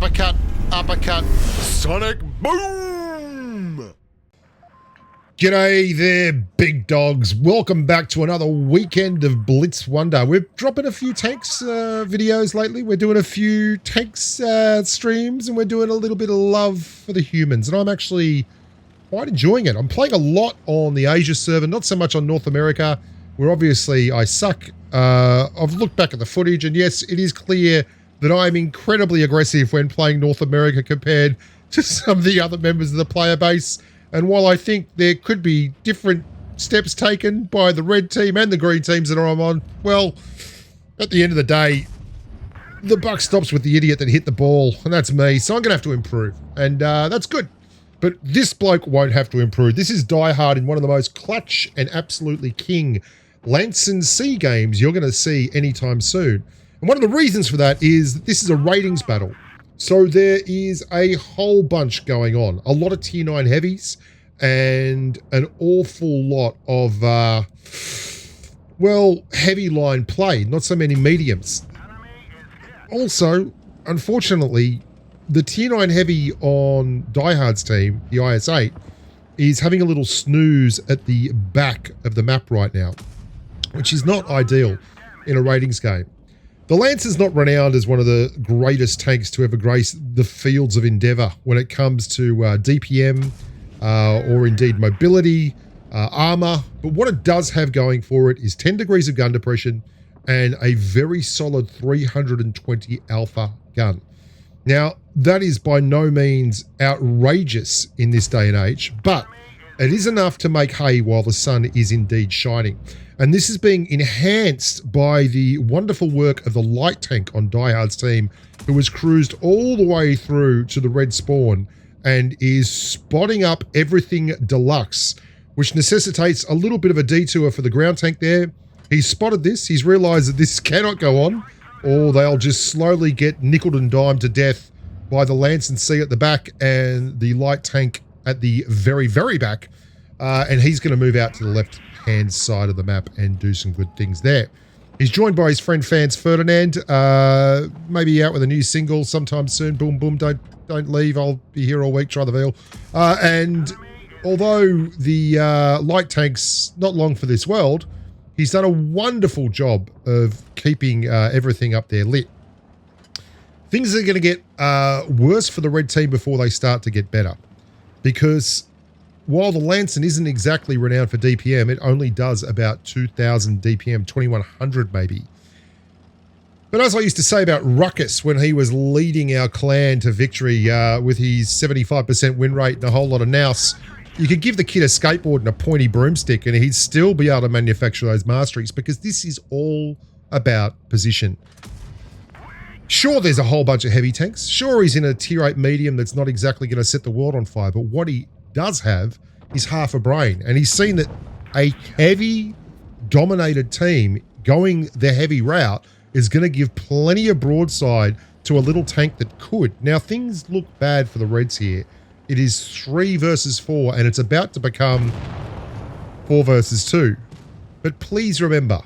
uppercut, uppercut, sonic boom! G'day there, big dogs. Welcome back to another weekend of Blitz Wonder. We're dropping a few tanks videos lately. We're doing a few tanks streams, and we're doing a little bit of love for the humans. And I'm actually quite enjoying it. I'm playing a lot on the Asia server, not so much on North America, where obviously I suck. I've looked back at the footage, and yes, it is clear that I'm incredibly aggressive when playing North America compared to some of the other members of the player base. And while I think there could be different steps taken by the red team and the green teams that I'm on, well, at the end of the day, the buck stops with the idiot that hit the ball, and that's me. So I'm going to have to improve, and that's good. But this bloke won't have to improve. This is Die Hard in one of the most clutch and absolutely king Lance and Sea games you're going to see anytime soon. And one of the reasons for that is that this is a ratings battle. So there is a whole bunch going on. A lot of tier 9 heavies and an awful lot of, well, heavy line play. Not so many mediums. Also, unfortunately, the tier 9 heavy on Die Hard's team, the IS-8, is having a little snooze at the back of the map right now, which is not ideal in a ratings game. The Lance is not renowned as one of the greatest tanks to ever grace the fields of endeavor when it comes to DPM or indeed mobility, armor. But what it does have going for it is 10 degrees of gun depression and a very solid 320 alpha gun. Now, that is by no means outrageous in this day and age, but it is enough to make hay while the sun is indeed shining. And this is being enhanced by the wonderful work of the light tank on Die Hard's team, who has cruised all the way through to the red spawn and is spotting up everything deluxe, which necessitates a little bit of a detour for the ground tank there. He's spotted this. He's realized that this cannot go on, or they'll just slowly get nickeled and dimed to death by the Lance and Sea at the back and the light tank at the very, very back. And he's going to move out to the left-hand side of the map and do some good things there. He's joined by his friend Fans Ferdinand, maybe out with a new single sometime soon. Boom, boom, don't leave. I'll be here all week, try the veal. And although the light tank's not long for this world, he's done a wonderful job of keeping everything up there lit. Things are going to get worse for the red team before they start to get better, because while the Lancen isn't exactly renowned for DPM, it only does about 2,000 DPM, 2,100 maybe. But as I used to say about Ruckus when he was leading our clan to victory with his 75% win rate and a whole lot of nous, you could give the kid a skateboard and a pointy broomstick and he'd still be able to manufacture those masteries, because this is all about position. Sure, there's a whole bunch of heavy tanks. Sure, he's in a tier 8 medium that's not exactly going to set the world on fire, but what he does have is half a brain, and he's seen that a heavy dominated team going the heavy route is going to give plenty of broadside to a little tank that could. Now, things look bad for the Reds here. It is 3 versus 4, and it's about to become 4 versus 2. But please remember,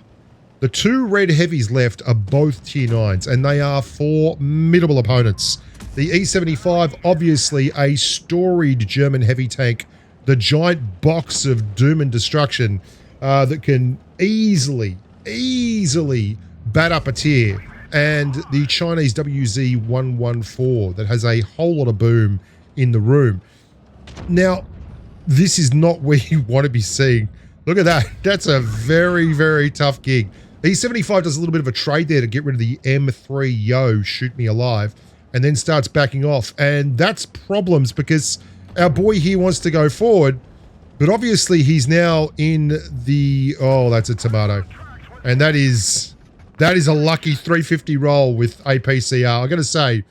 the 2 red heavies left are both tier 9s, and they are formidable opponents. The E75, obviously a storied German heavy tank, the giant box of doom and destruction that can easily bat up a tier. And the Chinese WZ114 that has a whole lot of boom in the room. Now, this is not where you want to be seeing. Look at that. That's a very, very tough gig. E75 does a little bit of a trade there to get rid of the M3 Yo, shoot me alive, and then starts backing off. And that's problems, because our boy here wants to go forward, but obviously he's now in the... Oh, that's a tomato. And that is a lucky 350 roll with APCR. I'm going to say,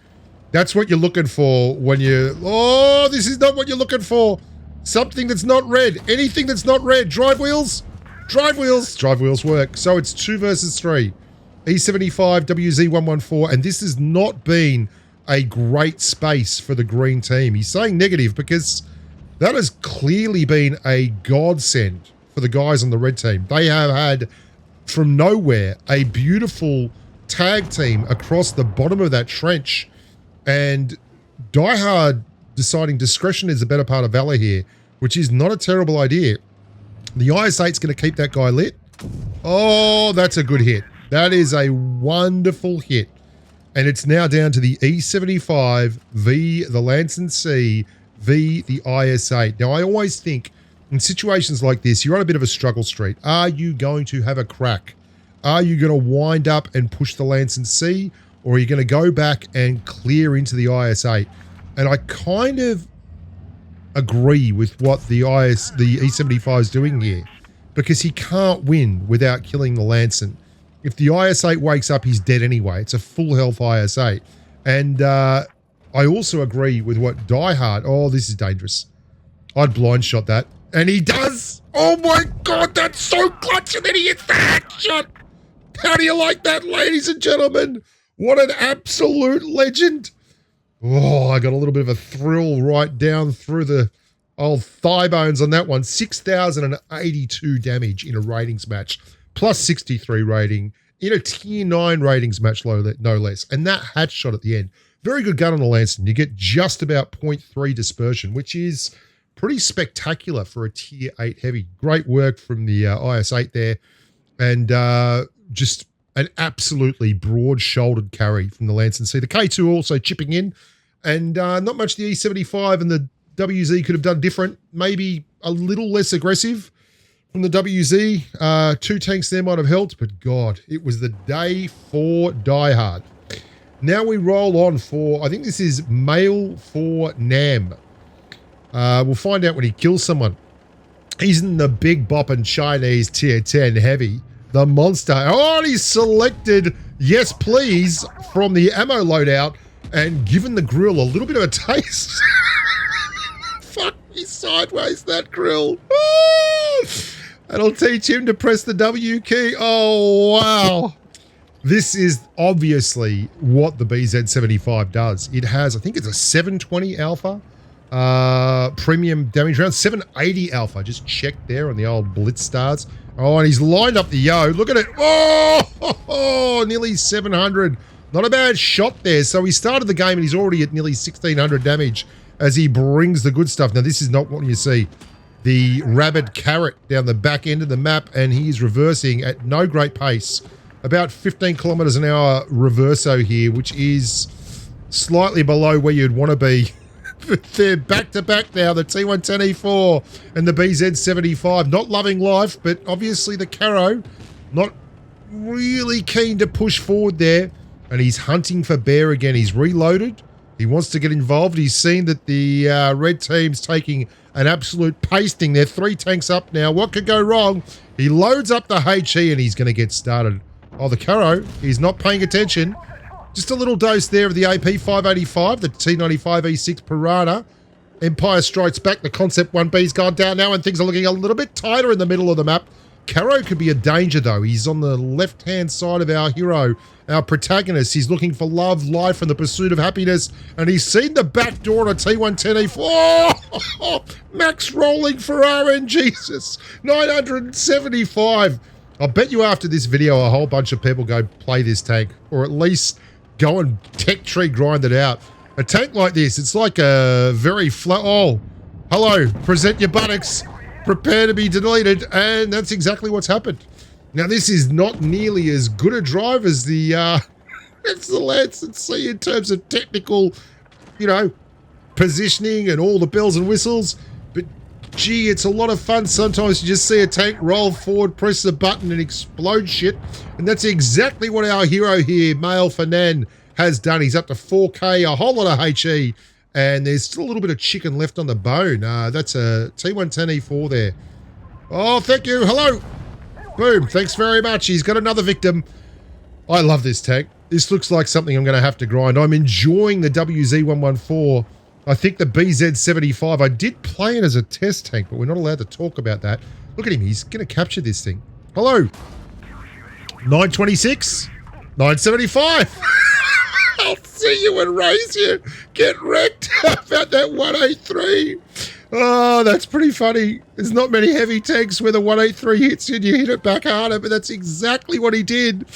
that's what you're looking for when you... Oh, this is not what you're looking for. Something that's not red. Anything that's not red. Drive wheels. Drive wheels. Drive wheels work. So it's 2 versus 3. E75, WZ114, and this has not been a great space for the green team. He's saying negative because that has clearly been a godsend for the guys on the red team. They have had, from nowhere, a beautiful tag team across the bottom of that trench And Die Hard deciding discretion is a better part of valor here, which is not a terrible idea. The IS-8's going to keep that guy lit. Oh, that's a good hit. That is a wonderful hit. And it's now down to the E75 v the Lancet C v the IS-8. Now, I always think in situations like this, you're on a bit of a struggle street. Are you going to have a crack? Are you going to wind up and push the Lancet C, or are you going to go back and clear into the IS-8? And I kind of agree with what the E75 is doing here, because he can't win without killing the Lancet. If the IS-8 wakes up, he's dead anyway. It's a full health IS-8. And I also agree with what Die Hard. Oh, this is dangerous. I'd blind shot that. And he does. Oh my God, that's so clutch. And then he hits the hack shot. How do you like that, ladies and gentlemen? What an absolute legend. Oh, I got a little bit of a thrill right down through the old thigh bones on that one. 6,082 damage in a ratings match, plus 63 rating in a tier 9 ratings match, no less. And that hatch shot at the end. Very good gun on the Lancet. You get just about 0.3 dispersion, which is pretty spectacular for a tier 8 heavy. Great work from the IS-8 there. And just an absolutely broad-shouldered carry from the Lancet C. The K2 also chipping in. And not much the E75 and the WZ could have done different. Maybe a little less aggressive from the WZ. 2 tanks there might have helped, but God, it was the day for Die Hard. Now we roll on for, I think this is male for Nam. We'll find out when he kills someone. He's in the big bopping Chinese tier 10 heavy. The monster. Oh, and he's selected yes please from the ammo loadout and given the grill a little bit of a taste. Fuck me sideways, that grill. That'll teach him to press the W key. Oh, wow. This is obviously what the BZ75 does. It has, I think it's a 720 alpha premium damage round, 780 alpha. Just check there on the old Blitz stars. Oh, and he's lined up the yo. Look at it. Oh, nearly 700. Not a bad shot there. So he started the game and he's already at nearly 1,600 damage as he brings the good stuff. Now, this is not what you see. The rabid carrot down the back end of the map, and he's reversing at no great pace. About 15 kilometers an hour reverso here, which is slightly below where you'd want to be. They're back-to-back now, the T110E4 and the BZ75. Not loving life, but obviously the Caro not really keen to push forward there. And he's hunting for bear again. He's reloaded. He wants to get involved. He's seen that the red team's taking an absolute pasting. They're 3 tanks up now. What could go wrong? He loads up the HE and he's going to get started. Oh, the Caro, he's not paying attention. Just a little dose there of the AP 585, the T95 E6 Piranha. Empire Strikes Back, the Concept 1B's gone down now and things are looking a little bit tighter in the middle of the map. Caro could be a danger though. He's on the left-hand side of our hero, our protagonist. He's looking for love, life, and the pursuit of happiness. And he's seen the back door on a T110E4. Oh, max rolling for RNGesus. 975. I'll bet you after this video, a whole bunch of people go play this tank, or at least go and tech tree grind it out. A tank like this, it's like a very flat. Oh, hello, present your buttocks. Prepare to be deleted, and that's exactly what's happened. Now, this is not nearly as good a drive as the Lancet C in terms of technical, positioning and all the bells and whistles. But, gee, it's a lot of fun sometimes to just see a tank roll forward, press the button, and explode shit. And that's exactly what our hero here, Male Fanan, has done. He's up to 4K, a whole lot of HE. And there's still a little bit of chicken left on the bone. That's a T110E4 there. Oh, thank you. Hello. Boom. Thanks very much. He's got another victim. I love this tank. This looks like something I'm going to have to grind. I'm enjoying the WZ114. I think the BZ75, I did play it as a test tank, but we're not allowed to talk about that. Look at him. He's going to capture this thing. Hello. 926. 975. I'll see you and raise you. Get wrecked about that 183. Oh, that's pretty funny. There's not many heavy tanks where the 183 hits you and you hit it back harder, but that's exactly what he did.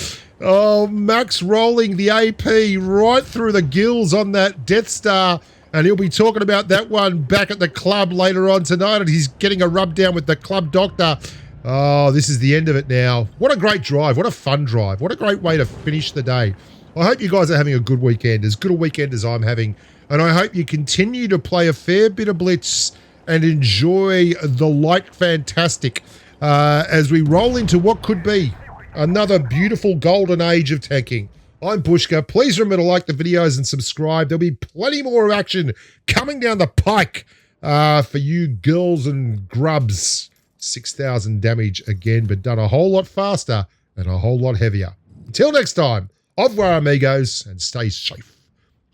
Oh, Max rolling the AP right through the gills on that Death Star. And he'll be talking about that one back at the club later on tonight. And he's getting a rub down with the club doctor. Oh, this is the end of it now. What a great drive. What a fun drive. What a great way to finish the day. I hope you guys are having a good weekend, as good a weekend as I'm having. And I hope you continue to play a fair bit of Blitz and enjoy the light fantastic as we roll into what could be another beautiful golden age of tanking. I'm Bushka. Please remember to like the videos and subscribe. There'll be plenty more action coming down the pike for you girls and grubs. 6,000 damage again, but done a whole lot faster and a whole lot heavier. Until next time, au revoir amigos, and stay safe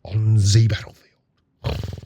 on the battlefield.